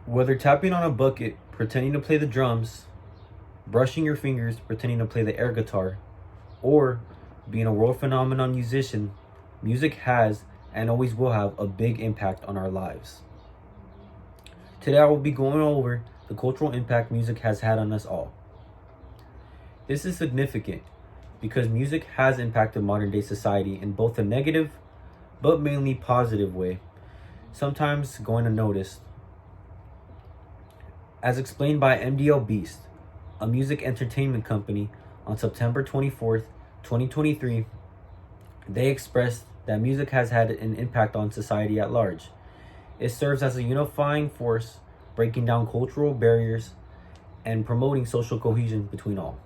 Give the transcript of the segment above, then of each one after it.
Whether tapping on a bucket, pretending to play the drums, brushing your fingers, pretending to play the air guitar, or being a world phenomenon musician, music has and always will have a big impact on our lives. Today I will be going over the cultural impact music has had on us all. This is significant because music has impacted modern day society in both a negative but mainly positive way, sometimes going unnoticed. As explained by MDL Beast, a music entertainment company, on September 24th, 2023, they expressed that music has had an impact on society at large. It serves as a unifying force, breaking down cultural barriers and promoting social cohesion between all.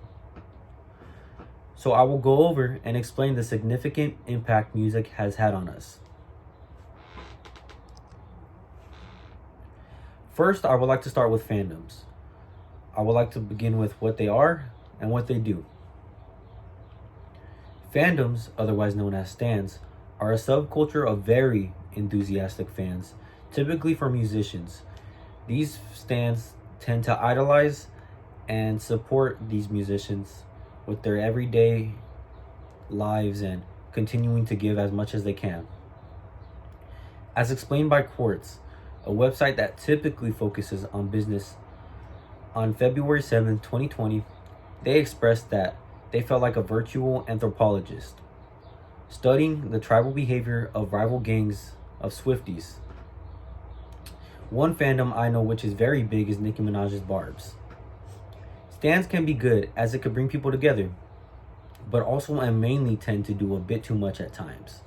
So I will go over and explain the significant impact music has had on us. First, I would like to start with fandoms. I would like to begin with what they are and what they do. Fandoms, otherwise known as stans, are a subculture of very enthusiastic fans, typically for musicians. These stans tend to idolize and support these musicians with their everyday lives and continuing to give as much as they can. As explained by Quartz, a website that typically focuses on business, on February 7th, 2020, they expressed that they felt like a virtual anthropologist, studying the tribal behavior of rival gangs of Swifties. One fandom I know which is very big is Nicki Minaj's Barbs. Stans can be good as it could bring people together, but also and mainly tend to do a bit too much at times.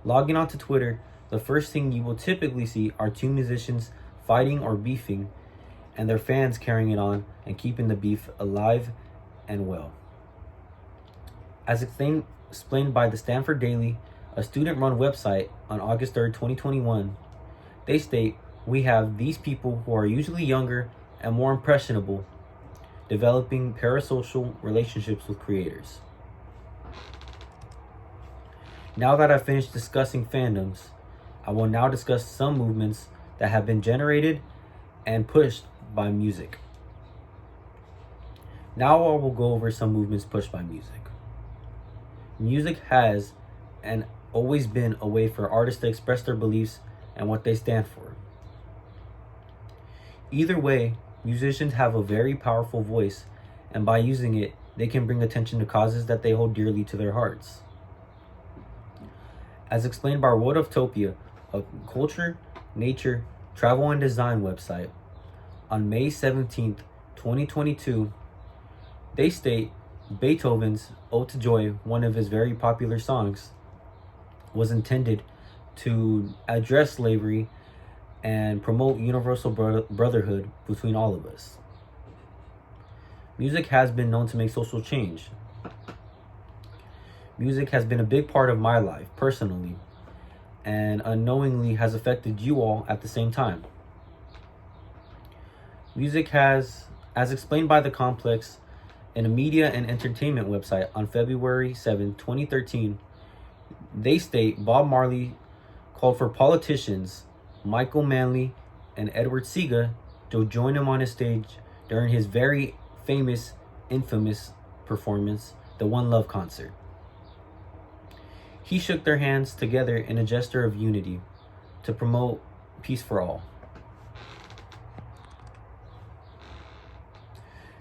Logging onto Twitter, the first thing you will typically see are two musicians fighting or beefing, and their fans carrying it on and keeping the beef alive and well. As explained by the Stanford Daily, a student-run website, on August 3rd, 2021, they state, "We have these people who are usually younger and more impressionable, developing parasocial relationships with creators." Now that I've finished discussing fandoms, I will now discuss some movements that have been generated and pushed by music. Now I will go over some movements pushed by music. Music has and always been a way for artists to express their beliefs and what they stand for. Either way, musicians have a very powerful voice, and by using it, they can bring attention to causes that they hold dearly to their hearts. As explained by World of Topia, a culture, nature, travel, and design website, on May 17th, 2022, they state Beethoven's Ode to Joy, one of his very popular songs, was intended to address slavery and promote universal brotherhood between all of us. Music has been known to make social change. Music has been a big part of my life, personally, and unknowingly has affected you all at the same time. Music has, as explained by The Complex, in a media and entertainment website on February 7, 2013, they state Bob Marley called for politicians Michael Manley and Edward Seaga to join him on his stage during his very infamous performance, the One Love concert. He shook their hands together in a gesture of unity to promote peace for all.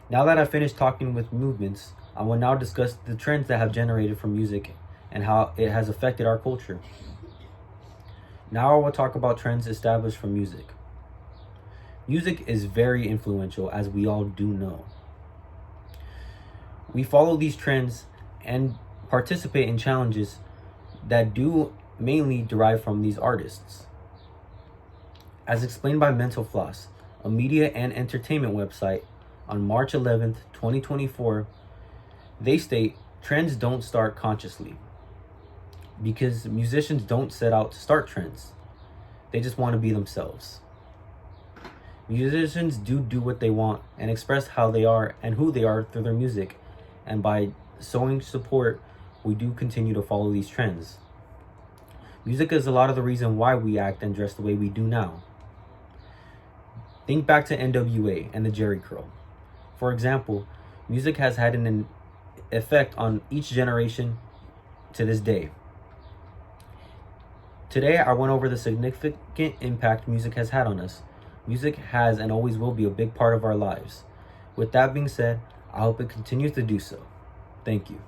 Now that I've finished talking with movements, I will now discuss the trends that have generated from music and how it has affected our culture. Now I will talk about trends established from music. Music is very influential, as we all do know. We follow these trends and participate in challenges that do mainly derive from these artists. As explained by Mental Floss, a media and entertainment website, on March 11th, 2024, they state trends don't start consciously because musicians don't set out to start trends. They just want to be themselves. Musicians do what they want and express how they are and who they are through their music, and by showing support, we do continue to follow these trends. Music is a lot of the reason why we act and dress the way we do now. Think back to NWA and the Jerry Curl. For example, music has had an effect on each generation to this day. Today, I went over the significant impact music has had on us. Music has and always will be a big part of our lives. With that being said, I hope it continues to do so. Thank you.